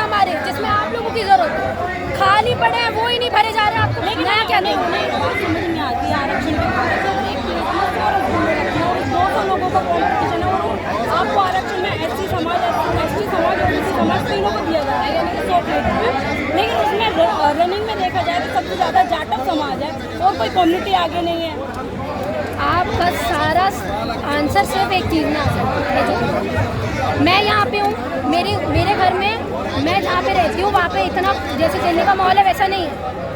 है हमारे, जिसमें आप लोगों की जरूरत है। खाली पड़े हैं वो ही नहीं भरे जा रहे हैं। आपको नया क्या नहीं समझ में आती है आरक्षण के 200 लोगों का कॉम्पिटिशन है और आपको आरक्षण में एससी समाज ओबीसी समाज तीनों को दिया जा रहा है, यानी कि 100 प्लेट में। लेकिन उसमें रनिंग में देखा जाए तो सबसे ज़्यादा जाटव समाज है और कोई कम्युनिटी आगे नहीं है। आपका सारा आंसर सिर्फ एक चीज़ में आ सकता है। मैं यहाँ पे हूँ, मेरे घर में मैं जहाँ पे रहती हूँ वहाँ पे इतना जैसे दिल्ली का माहौल है वैसा नहीं है,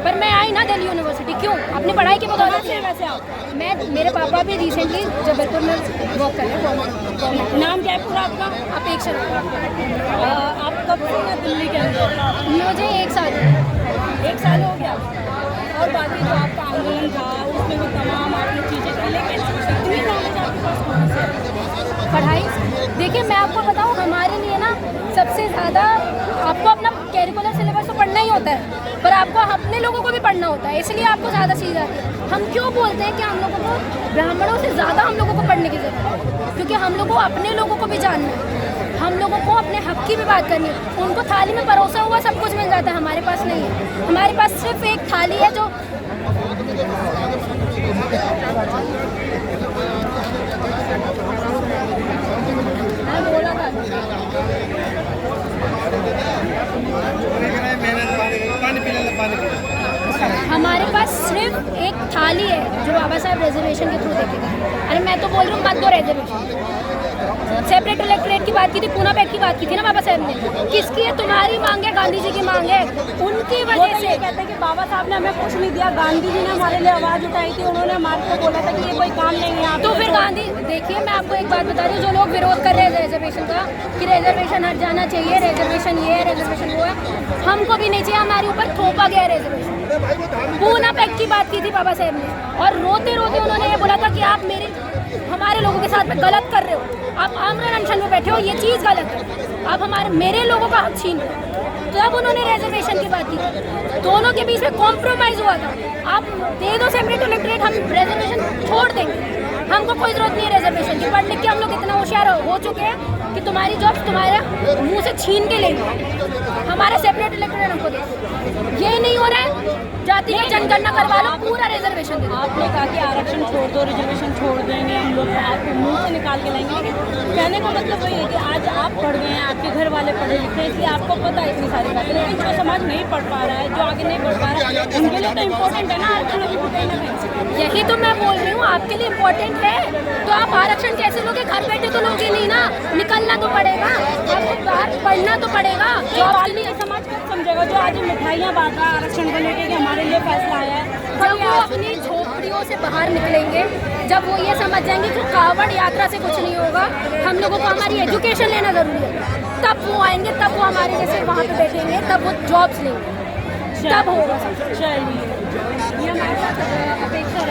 पर मैं आई ना दिल्ली यूनिवर्सिटी क्यों? अपनी पढ़ाई की बदौलत से। वैसे आप मेरे पापा भी रिसेंटली जबलपुर में वर्क कर रहे हैं। नाम क्या है पूरा आपका? अपेक्षा आप कब से हैं दिल्ली के अंदर? मुझे 1 साल हो गया। और बाकी जो आपका आंदोलन था उसमें वो तमाम आपने चीज़ें थी, लेकिन इतनी नॉलेज आपके पास कहाँ से? पढ़ाई देखिए, मैं आपको बताऊँ, हमारे लिए ना सबसे ज़्यादा आपको अपना कैरिकुलर सिलेबस तो पढ़ना ही होता है, पर आपको अपने लोगों को भी पढ़ना होता है, इसलिए आपको ज़्यादा चीज़ आती है। हम क्यों बोलते हैं कि हम लोगों को ब्राह्मणों से ज़्यादा हम लोगों को पढ़ने की ज़रूरत है? क्योंकि हम लोगों को अपने लोगों को भी जानना है, हम लोगों को अपने हक की भी बात करनी है। उनको थाली में परोसा हुआ सब कुछ मिल जाता है, हमारे पास नहीं है। हमारे पास सिर्फ एक थाली है जो हमारे पास सिर्फ एक थाली है जो बाबा साहब रिजर्वेशन के थ्रू देते थे। अरे मैं तो बोल रही हूँ मत दो रिजर्वेशन। सेपरेट इलेक्टोरेट की बात की थी, पूना पैक्ट की बात की थी ना बाबा साहब ने। किसकी है? तुम्हारी मांग है, गांधी जी की मांग है। उनकी वजह से कहते हैं कि बाबा साहब ने हमें कुछ नहीं दिया, गांधी जी ने हमारे लिए आवाज़ उठाई थी, उन्होंने हमारे को बोला था कि ये कोई काम नहीं है। तो फिर गांधी, देखिए मैं आपको एक बात बता रही हूँ, जो लोग विरोध कर रहे हैं रिजर्वेशन का कि रिजर्वेशन हट जाना चाहिए, रिजर्वेशन ये है, रिजर्वेशन वो है, हमको भी नहीं चाहिए। हमारे ऊपर थोपा गया रिजर्वेशन। पूना पैक्ट की बात की थी बाबा साहब ने, और रोते रोते उन्होंने ये बोला था कि आप हमारे लोगों के साथ में गलत कर रहे हो, आप आमरण अनशन में बैठे हो, ये चीज़ गलत है, आप मेरे लोगों का हक छीन रहे हो। तो अब उन्होंने रिजर्वेशन की बात की, दोनों के बीच में कॉम्प्रोमाइज़ हुआ था। आप दे दो सेपरेट इलेक्टोरेट, हम रिजर्वेशन छोड़ देंगे, हमको कोई जरूरत नहीं है रिजर्वेशन की। पढ़ लिख के हम लोग इतना होशियार हो चुके हैं कि तुम्हारी जॉब तुम्हारे मुंह से छीन के लेंगे, हमारा सेपरेट इलेक्टोरेट हमको दे। ये नहीं हो रहा है, जाति का जनगणना करवा लो, पूरा रिजर्वेशन दे दो। आपने कहा कि आरक्षण छोड़ दो, रिजर्वेशन छोड़ देंगे हम लोग, आपको मुंह से निकाल के लेंगे, लेकिन कहने का मतलब वही है कि आज आप पढ़ गए हैं, आपके घर वाले पढ़े लिखे हैं, इसलिए आपको पता है इतनी सारी बातें। लेकिन जो समाज नहीं पढ़ पा रहा है, जो आगे नहीं बढ़ पा रहा है, उनके लिए तो इम्पोर्टेंट है ना आरक्षण भी कहीं ना कहीं। यही तो मैं बोल रही हूँ, आपके लिए इम्पोर्टेंट है तो आप आरक्षण कैसे लोगे? घर बैठे तो लोगे नहीं ना, निकलना तो पड़ेगा, आपको बाहर पढ़ना तो पड़ेगा। जो बात नहीं समाज कब समझेगा जो आज मिठाइयाँ बांट रहा है आरक्षण को लेकर कि हमारे लिए फैसला आया है? जब वो अपनी झोपड़ियों से बाहर निकलेंगे, जब वो ये समझ जाएंगे कि कावड़ यात्रा से कुछ नहीं होगा, हम लोगों को हमारी एजुकेशन लेना ज़रूरी है, तब वो आएंगे, तब वो हमारे जैसे वहाँ पे बैठेंगे, तब वो जॉब्स लेंगे, तब होगा। चलिए, ये हमारे साथ अपेक्षा